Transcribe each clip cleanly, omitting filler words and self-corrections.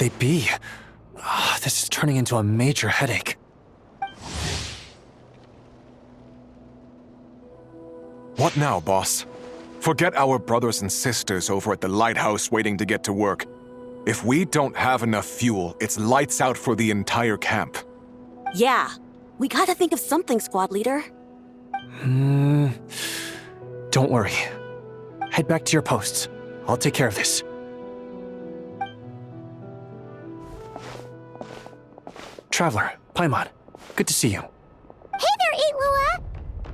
they be? This is turning into a major headache. What now, boss? Forget our brothers and sisters over at the lighthouse waiting to get to work. If we don't have enough fuel, it's lights out for the entire camp. Yeah, we gotta think of something, squad leader. Don't worry. Head back to your posts. I'll take care of this. Traveler, Paimon, good to see you. Hey there, Lua!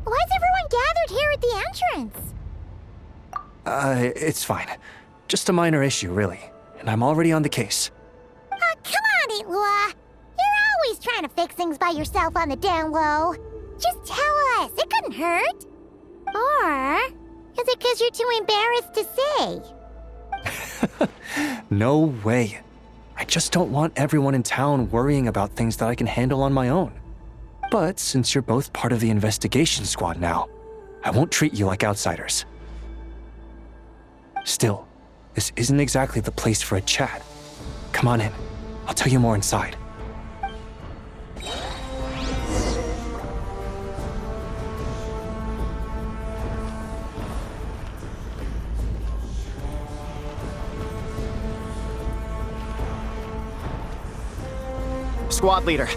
Why is everyone gathered here at the entrance? It's fine. Just a minor issue, really. And I'm already on the case. Come on, Lua! You're always trying to fix things by yourself on the down low. Just tell us, it couldn't hurt. Or is it because you're too embarrassed to say? No way. I just don't want everyone in town worrying about things that I can handle on my own. But since you're both part of the investigation squad now, I won't treat you like outsiders. Still, this isn't exactly the place for a chat. Come on in. I'll tell you more inside. Squad leader,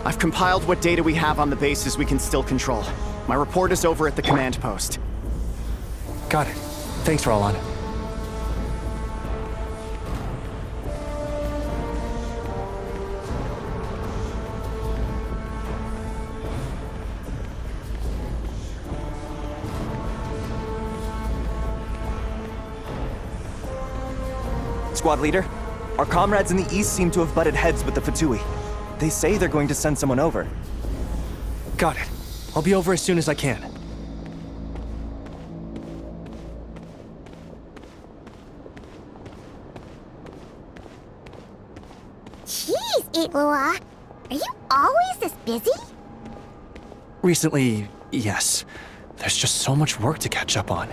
I've compiled what data we have on the bases we can still control. My report is over at the command post. Got it. Thanks, Roland. Squad leader, our comrades in the east seem to have butted heads with the Fatui. They say they're going to send someone over. Got it. I'll be over as soon as I can. Jeez, Lua! Are you always this busy? Recently, yes. There's just so much work to catch up on.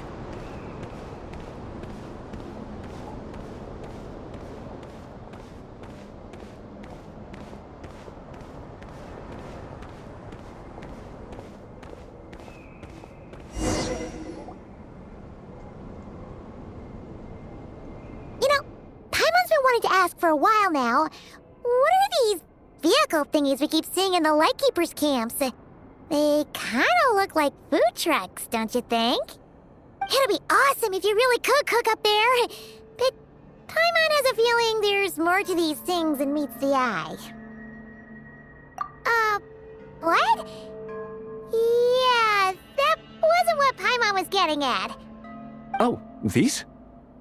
Wanted to ask for a while now. What are these vehicle thingies we keep seeing in the Lightkeepers camps? They kinda look like food trucks, don't you think? It'd be awesome if you really could cook up there. But Paimon has a feeling there's more to these things than meets the eye. What? Yeah, that wasn't what Paimon was getting at. Oh, these?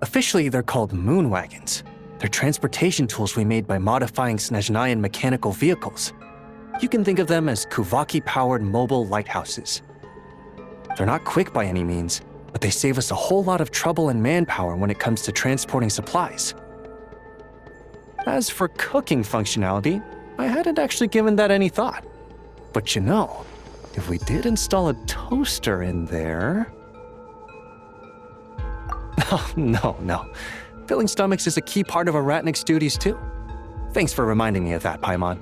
Officially, they're called moon wagons. They're transportation tools we made by modifying Snezhnayan mechanical vehicles. You can think of them as Kuvaki-powered mobile lighthouses. They're not quick by any means, but they save us a whole lot of trouble and manpower when it comes to transporting supplies. As for cooking functionality, I hadn't actually given that any thought. But you know, if we did install a toaster in there... Oh, no. Filling stomachs is a key part of a Ratnik's duties, too. Thanks for reminding me of that, Paimon.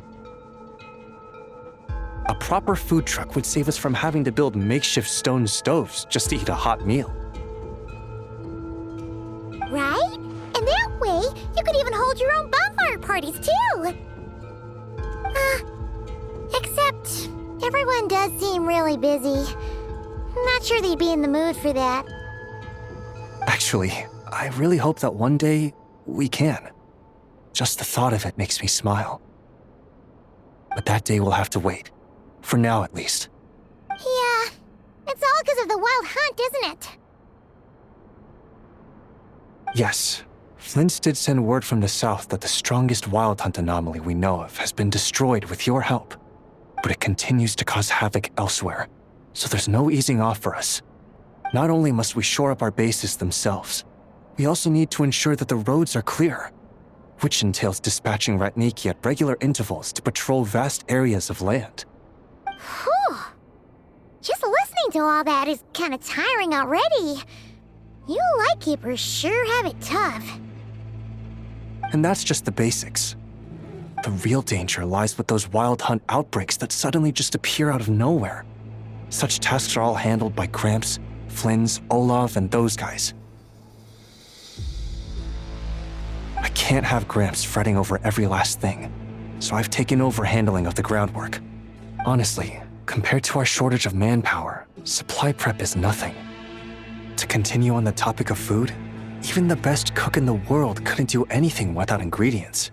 A proper food truck would save us from having to build makeshift stone stoves just to eat a hot meal. Right? And that way, you could even hold your own bonfire parties, too! Except, everyone does seem really busy. Not sure they'd be in the mood for that. Actually, I really hope that one day we can. Just the thought of it makes me smile. But that day will have to wait. For now, at least. Yeah, it's all because of the wild hunt, isn't it? Yes. Flint's did send word from the south that the strongest wild hunt anomaly we know of has been destroyed with your help. But it continues to cause havoc elsewhere, so there's no easing off for us. Not only must we shore up our bases themselves, we also need to ensure that the roads are clear, which entails dispatching Ratniki at regular intervals to patrol vast areas of land. Whew. Just listening to all that is kind of tiring already. You Lightkeepers sure have it tough. And that's just the basics. The real danger lies with those wild hunt outbreaks that suddenly just appear out of nowhere. Such tasks are all handled by Gramps, Flynn's, Olaf, and those guys. I can't have Gramps fretting over every last thing, so I've taken over handling of the groundwork. Honestly, compared to our shortage of manpower, supply prep is nothing. To continue on the topic of food, even the best cook in the world couldn't do anything without ingredients.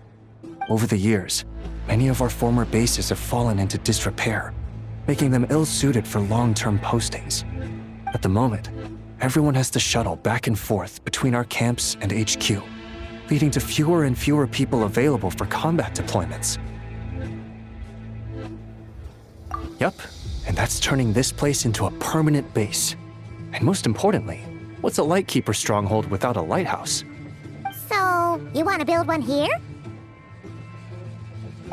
Over the years, many of our former bases have fallen into disrepair, making them ill-suited for long-term postings. At the moment, everyone has to shuttle back and forth between our camps and HQ, leading to fewer and fewer people available for combat deployments. Yup, and that's turning this place into a permanent base. And most importantly, what's a Lightkeeper stronghold without a lighthouse? So, you want to build one here?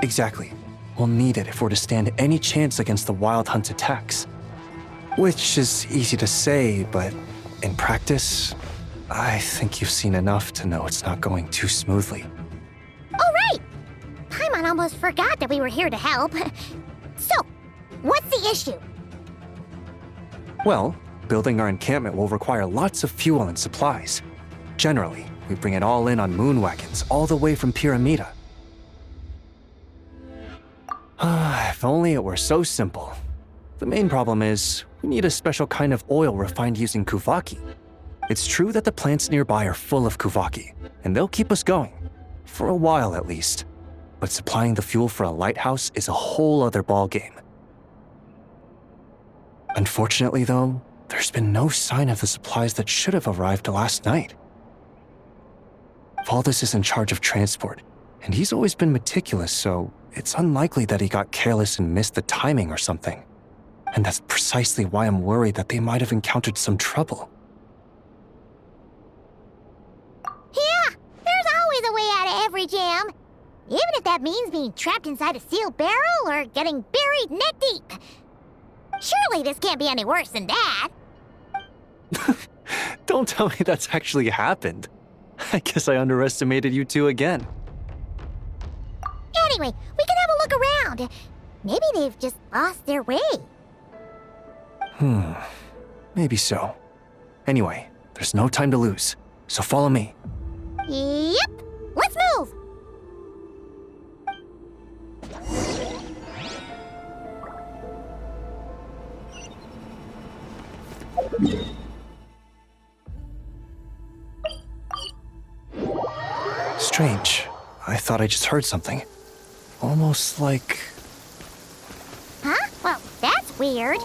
Exactly. We'll need it if we're to stand any chance against the Wild Hunt attacks. Which is easy to say, but in practice, I think you've seen enough to know it's not going too smoothly. Oh, right! Paimon almost forgot that we were here to help. So, what's the issue? Well, building our encampment will require lots of fuel and supplies. Generally, we bring it all in on moon wagons all the way from Pyramida. If only it were so simple. The main problem is, we need a special kind of oil refined using Kuvaki. It's true that the plants nearby are full of Kuvaki, and they'll keep us going. For a while at least. But supplying the fuel for a lighthouse is a whole other ballgame. Unfortunately though, there's been no sign of the supplies that should have arrived last night. Valdis is in charge of transport, and he's always been meticulous, so it's unlikely that he got careless and missed the timing or something. And that's precisely why I'm worried that they might have encountered some trouble. Yeah, there's always a way out of every jam. Even if that means being trapped inside a sealed barrel or getting buried neck deep. Surely this can't be any worse than that. Don't tell me that's actually happened. I guess I underestimated you two again. Anyway, we can have a look around. Maybe they've just lost their way. Maybe so. Anyway, there's no time to lose, so follow me. Yep, let's move! Strange. I thought I just heard something. Almost like... Huh? Well, that's weird.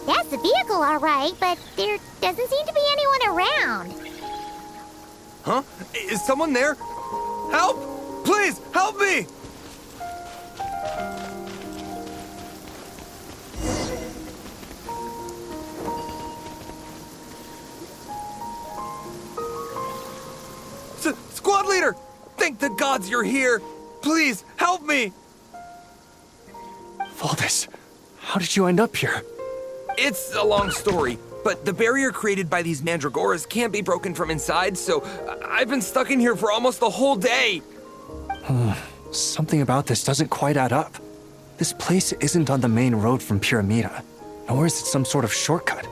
That's the vehicle, all right, but there doesn't seem to be anyone around. Huh? Is someone there? Help! Please, help me! Squad leader! Thank the gods you're here! Please, help me! Valdis, how did you end up here? It's a long story, but the barrier created by these mandragoras can't be broken from inside, so I've been stuck in here for almost the whole day. Something about this doesn't quite add up. This place isn't on the main road from Pyramida, nor is it some sort of shortcut.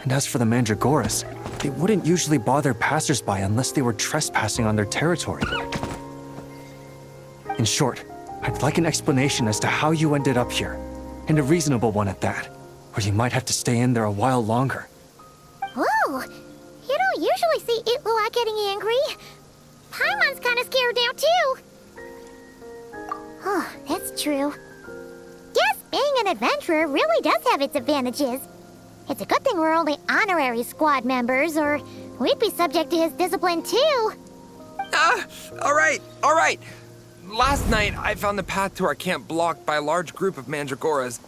And as for the mandragoras, they wouldn't usually bother passersby unless they were trespassing on their territory. In short, I'd like an explanation as to how you ended up here, and a reasonable one at that, or you might have to stay in there a while longer. Ooh, you don't usually see Itlua getting angry. Paimon's kind of scared now, too. Oh, that's true. Guess being an adventurer really does have its advantages. It's a good thing we're only honorary squad members, or we'd be subject to his discipline, too. All right. Last night, I found the path to our camp blocked by a large group of mandragoras.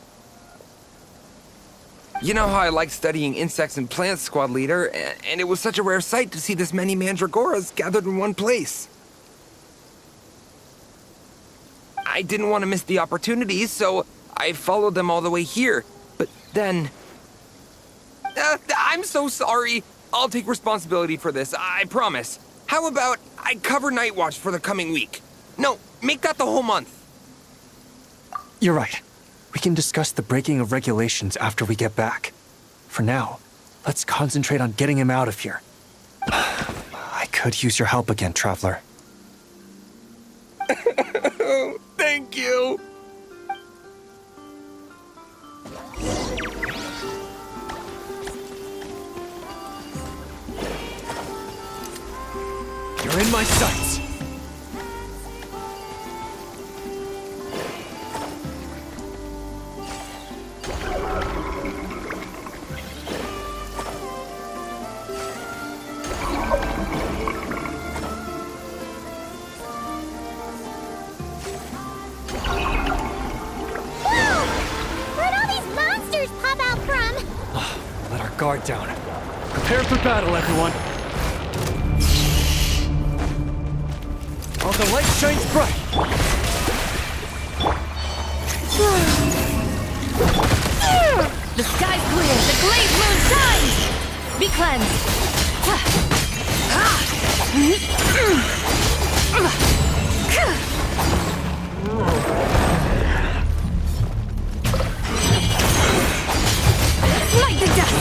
You know how I like studying insects and plants, squad leader, and it was such a rare sight to see this many mandragoras gathered in one place. I didn't want to miss the opportunity, so I followed them all the way here. But then... I'm so sorry. I'll take responsibility for this, I promise. How about I cover Night Watch for the coming week? No, make that the whole month. You're right. We can discuss the breaking of regulations after we get back. For now, let's concentrate on getting him out of here. I could use your help again, Traveler. Thank you. You're in my sights. Where'd all these monsters pop out from? Let our guard down. Prepare for battle, everyone. While the light shines bright. The sky's clear, the glazed moon shines! Be cleansed! Smite the dust!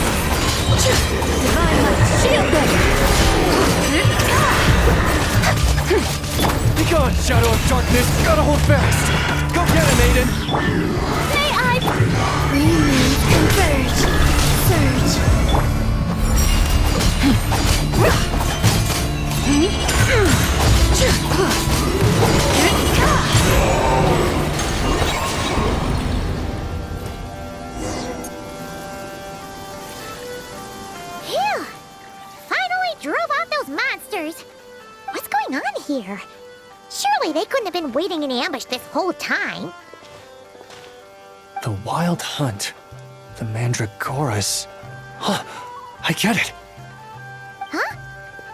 Divine light, shield them! Be gone, Shadow of Darkness! Gotta hold fast! Go get him, Aiden! May I... Remain converge! Surge! Phew! Finally drove out those monsters! What's going on here? Surely they couldn't have been waiting in ambush this whole time. The Wild Hunt. The Mandragoras. Huh, I get it. Huh?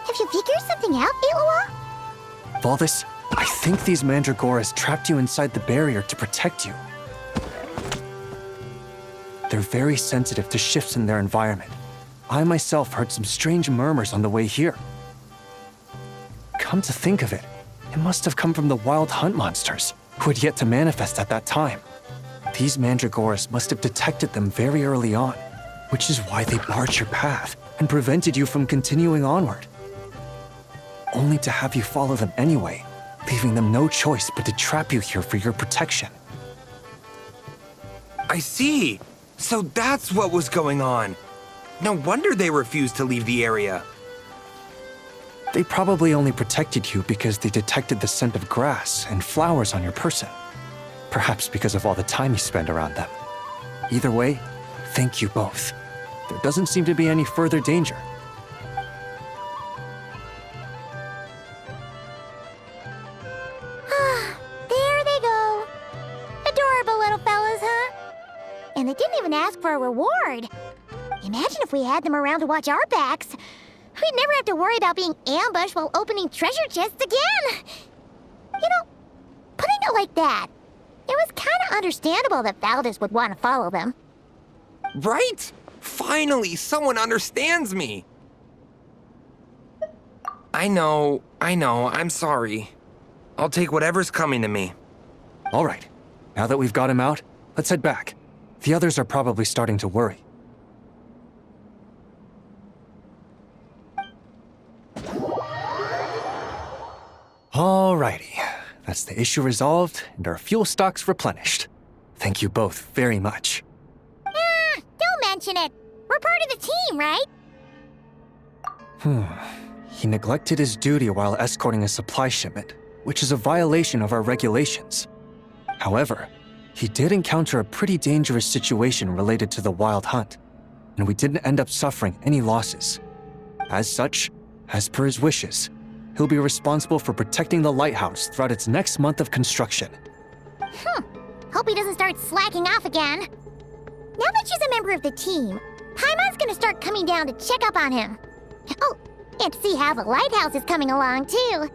Have you figured something out, Aloha? Valdis, I think these Mandragoras trapped you inside the barrier to protect you. They're very sensitive to shifts in their environment. I myself heard some strange murmurs on the way here. Come to think of it, it must have come from the Wild Hunt monsters, who had yet to manifest at that time. These Mandragoras must have detected them very early on, which is why they barred your path and prevented you from continuing onward. Only to have you follow them anyway, leaving them no choice but to trap you here for your protection. I see. So that's what was going on. No wonder they refused to leave the area. They probably only protected you because they detected the scent of grass and flowers on your person. Perhaps because of all the time you spend around them. Either way, thank you both. There doesn't seem to be any further danger. There they go. Adorable little fellas, huh? And they didn't even ask for a reward. Imagine if we had them around to watch our backs. We'd never have to worry about being ambushed while opening treasure chests again. You know, putting it like that, it was kind of understandable that Valdis would want to follow them. Right? Finally, someone understands me. I know, I'm sorry. I'll take whatever's coming to me. All right, now that we've got him out, let's head back. The others are probably starting to worry. Alrighty, that's the issue resolved and our fuel stocks replenished. Thank you both very much. Don't mention it. We're part of the team, right? He neglected his duty while escorting a supply shipment, which is a violation of our regulations. However, he did encounter a pretty dangerous situation related to the Wild Hunt, and we didn't end up suffering any losses. As such, as per his wishes, he'll be responsible for protecting the lighthouse throughout its next month of construction. Hope he doesn't start slacking off again. Now that she's a member of the team, Paimon's gonna start coming down to check up on him. Oh, and to see how the lighthouse is coming along, too.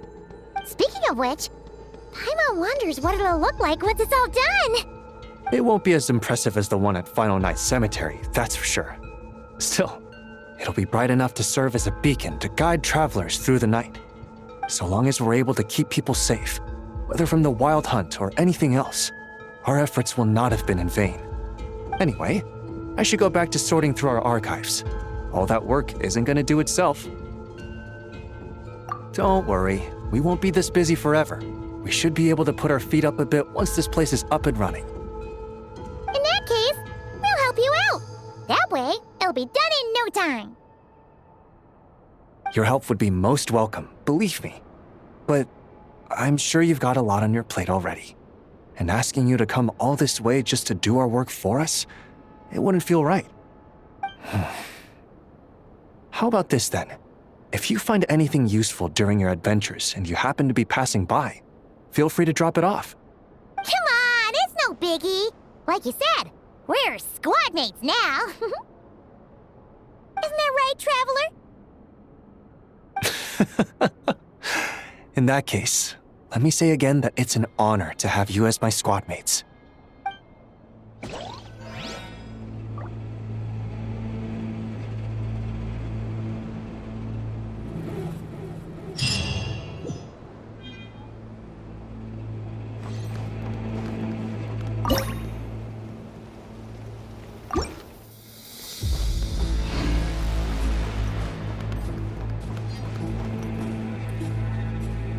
Speaking of which, Paimon wonders what it'll look like once it's all done. It won't be as impressive as the one at Final Night Cemetery, that's for sure. Still, it'll be bright enough to serve as a beacon to guide travelers through the night. So long as we're able to keep people safe, whether from the Wild Hunt or anything else, our efforts will not have been in vain. Anyway, I should go back to sorting through our archives. All that work isn't gonna do itself. Don't worry, we won't be this busy forever. We should be able to put our feet up a bit once this place is up and running. In that case, we'll help you out. That way, it'll be done in no time. Your help would be most welcome, believe me. But I'm sure you've got a lot on your plate already. And asking you to come all this way just to do our work for us, it wouldn't feel right. How about this then? If you find anything useful during your adventures and you happen to be passing by, feel free to drop it off. Come on, it's no biggie. Like you said, we're squad mates now. Isn't that right, Traveler? In that case, let me say again that it's an honor to have you as my squad mates.